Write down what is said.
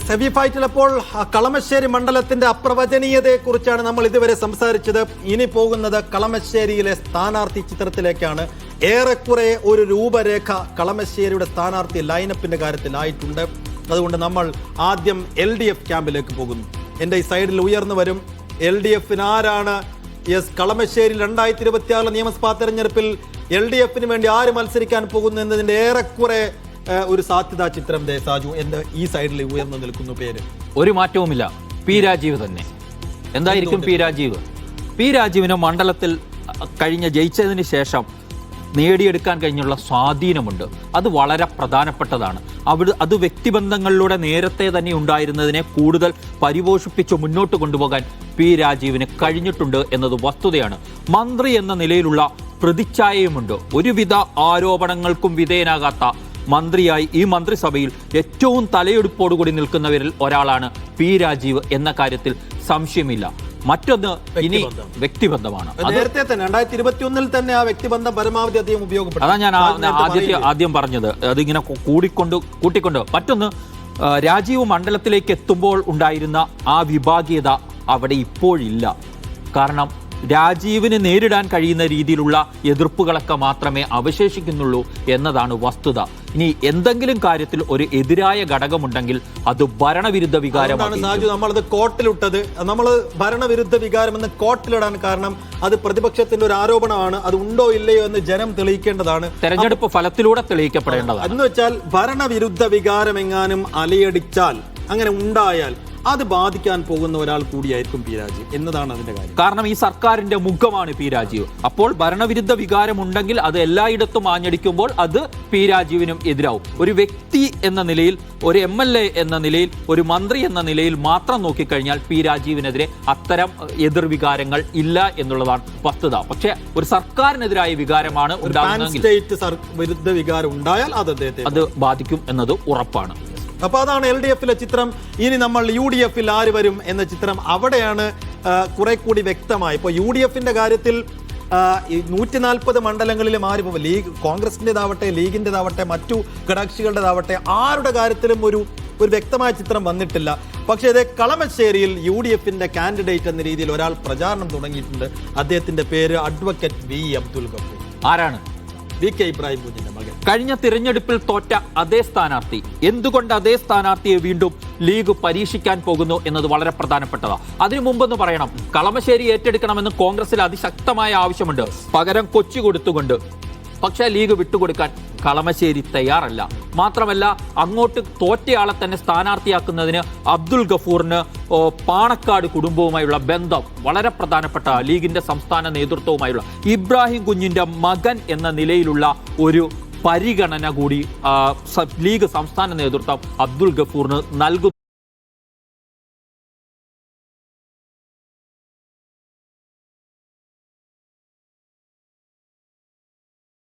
Semi ഫൈറ്റിൽ അപ്പോൾ കളമശ്ശേരി മണ്ഡലത്തിന്റെ അപ്രവചനീയതയെക്കുറിച്ചാണ് നമ്മൾ ഇതുവരെ സംസാരിച്ചത്. ഇനി പോകുന്നത് കളമശ്ശേരിയിലെ സ്ഥാനാർത്ഥി ചിത്രത്തിലേക്കാണ്. ഏറെക്കുറെ ഒരു രൂപരേഖ കളമശ്ശേരിയുടെ സ്ഥാനാർത്ഥി ലൈനപ്പിന്റെ കാര്യത്തിലായിട്ടുണ്ട്. അതുകൊണ്ട് നമ്മൾ ആദ്യം LDF ക്യാമ്പിലേക്ക് പോകുന്നു. എൻ്റെ ഈ സൈഡിൽ ഉയർന്നു വരും LDFന് ആരാണ് കളമശ്ശേരി 2026 നിയമസഭാ തെരഞ്ഞെടുപ്പിൽ LDFന് വേണ്ടി ആര് മത്സരിക്കാൻ പോകുന്നു എന്നതിന്റെ ഏറെക്കുറെ ഒരു സാധ്യതാ ചിത്രം സാജു എന്റെ ഈ സൈഡിൽ ഉയർന്നു നിൽക്കുന്ന പേര് ഒരു മാറ്റവുമില്ല, പി രാജീവ് തന്നെ. എന്തായിരിക്കും പി രാജീവ്? പി രാജീവിന് മണ്ഡലത്തിൽ ജയിച്ചതിന് ശേഷം നേടിയെടുക്കാൻ കഴിഞ്ഞുള്ള സ്വാധീനമുണ്ട്. അത് വളരെ പ്രധാനപ്പെട്ടതാണ്. അത് വ്യക്തിബന്ധങ്ങളിലൂടെ നേരത്തെ തന്നെ ഉണ്ടായിരുന്നതിനെ കൂടുതൽ പരിപോഷിപ്പിച്ച് മുന്നോട്ട് കൊണ്ടുപോകാൻ പി രാജീവിന് കഴിഞ്ഞിട്ടുണ്ട് എന്നത് വസ്തുതയാണ്. മന്ത്രി എന്ന നിലയിലുള്ള പ്രതിച്ഛായയുമുണ്ട്. ഒരുവിധ ആരോപണങ്ങൾക്കും വിധേയനാകാത്ത മന്ത്രിയായി ഈ മന്ത്രിസഭയിൽ ഏറ്റവും തലയെടുപ്പോടുകൂടി നിൽക്കുന്നവരിൽ ഒരാളാണ് പി രാജീവ് എന്ന കാര്യത്തിൽ സംശയമില്ല. മറ്റൊന്ന് ഇനി വ്യക്തിബന്ധമാണ്. നേരത്തെ തന്നെ 2021 തന്നെ ആ വ്യക്തിബന്ധം പരമാവധി അധികം ഉപയോഗപ്പെട്ടു. അതാ ഞാൻ ആദ്യം പറഞ്ഞത്. അതിങ്ങനെ കൂട്ടിക്കൊണ്ട് മറ്റൊന്ന്, രാജീവ് മണ്ഡലത്തിലേക്ക് എത്തുമ്പോൾ ഉണ്ടായിരുന്ന ആ വിഭാഗീയത അവിടെ ഇപ്പോഴില്ല. കാരണം രാജീവിന് നേരിടാൻ കഴിയുന്ന രീതിയിലുള്ള എതിർപ്പുകളൊക്കെ മാത്രമേ അവശേഷിക്കുന്നുള്ളൂ എന്നതാണ് വസ്തുത. ഇനി എന്തെങ്കിലും കാര്യത്തിൽ ഒരു എതിരായ ഘടകമുണ്ടെങ്കിൽ അത് ഭരണവിരുദ്ധ വികാരമാണ്. സാജു, നമ്മളത് കോട്ടിലിട്ടത്, നമ്മൾ ഭരണവിരുദ്ധ വികാരം എന്ന് കോട്ടിലിടാൻ കാരണം അത് പ്രതിപക്ഷത്തിന്റെ ഒരു ആരോപണമാണ്. അത് ഉണ്ടോ ഇല്ലയോ എന്ന് ജനം തെളിയിക്കേണ്ടതാണ്. തെരഞ്ഞെടുപ്പ് ഫലത്തിലൂടെ തെളിയിക്കപ്പെടേണ്ടതാണ്. എന്ന് വെച്ചാൽ ഭരണവിരുദ്ധ വികാരം എങ്ങാനും അലയടിച്ചാൽ, അങ്ങനെ ഉണ്ടായാൽ അത് ബാധിക്കാൻ പോകുന്ന ഒരാൾ കൂടിയായിരിക്കും പി രാജീവ് എന്നതാണ് അതിന്റെ കാര്യം. കാരണം ഈ സർക്കാരിന്റെ മുഖമാണ് പി രാജീവ്. അപ്പോൾ ഭരണവിരുദ്ധ വികാരം ഉണ്ടെങ്കിൽ അത് എല്ലായിടത്തും ആഞ്ഞടിക്കുമ്പോൾ അത് പി രാജീവിനും എതിരാവും. ഒരു വ്യക്തി എന്ന നിലയിൽ, ഒരു MLA എന്ന നിലയിൽ, ഒരു മന്ത്രി എന്ന നിലയിൽ മാത്രം നോക്കിക്കഴിഞ്ഞാൽ പി രാജീവിനെതിരെ അത്തരം എതിർവികാരങ്ങൾ ഇല്ല എന്നുള്ളതാണ് വസ്തുത. പക്ഷേ ഒരു സർക്കാരിനെതിരായ വികാരമാണ് ഉണ്ടാകുന്നതെങ്കിൽ, വിരുദ്ധ വികാരം ഉണ്ടായാൽ അത് ബാധിക്കും എന്നത് ഉറപ്പാണ്. അപ്പൊ അതാണ് LDFിലെ ചിത്രം. ഇനി നമ്മൾ UDFിൽ ആര് വരും എന്ന ചിത്രം അവിടെയാണ് കുറെ കൂടി വ്യക്തമായി. ഇപ്പോൾ UDFിന്റെ കാര്യത്തിൽ 140 മണ്ഡലങ്ങളിലും ആര് പോകും, കോൺഗ്രസിൻ്റെതാവട്ടെ, ലീഗിൻ്റെതാവട്ടെ, മറ്റു ഘടകകക്ഷികളുടേതാവട്ടെ, ആരുടെ കാര്യത്തിലും ഒരു വ്യക്തമായ ചിത്രം വന്നിട്ടില്ല. പക്ഷേ ഇതേ കളമശ്ശേരിയിൽ UDFിന്റെ കാൻഡിഡേറ്റ് എന്ന രീതിയിൽ ഒരാൾ പ്രചാരണം തുടങ്ങിയിട്ടുണ്ട്. അദ്ദേഹത്തിന്റെ പേര് അഡ്വക്കേറ്റ് V. അബ്ദുൽ ഗഫൂർ. ആരാണ്? VK ഇബ്രാഹിം കുഞ്ഞിന്റെ മകൻ. കഴിഞ്ഞ തിരഞ്ഞെടുപ്പിൽ തോറ്റ അതേ സ്ഥാനാർത്ഥി. എന്തുകൊണ്ട് അതേ സ്ഥാനാർത്ഥിയെ വീണ്ടും ലീഗ് പരീക്ഷിക്കാൻ പോകുന്നു എന്നത് വളരെ പ്രധാനപ്പെട്ടതാണ്. അതിനു മുമ്പെന്ന് പറയണം, കളമശ്ശേരി ഏറ്റെടുക്കണമെന്ന് കോൺഗ്രസിൽ അതിശക്തമായ ആവശ്യമുണ്ട്, പകരം കൊച്ചി കൊടുത്തുകൊണ്ട്. പക്ഷേ ലീഗ് വിട്ടുകൊടുക്കാൻ കളമശ്ശേരി തയ്യാറല്ല. മാത്രമല്ല, അങ്ങോട്ട് തോറ്റയാളെ തന്നെ സ്ഥാനാർത്ഥിയാക്കുന്നതിന് അബ്ദുൽ ഗഫൂറിന് പാണക്കാട് കുടുംബവുമായുള്ള ബന്ധം വളരെ പ്രധാനപ്പെട്ട, ലീഗിന്റെ സംസ്ഥാന നേതൃത്വവുമായുള്ള ഇബ്രാഹിം കുഞ്ഞിന്റെ മകൻ എന്ന നിലയിലുള്ള ഒരു പരിഗണന കൂടി ലീഗ് സംസ്ഥാന നേതൃത്വം അബ്ദുൽ ഗഫൂറിന് നൽകുന്നു.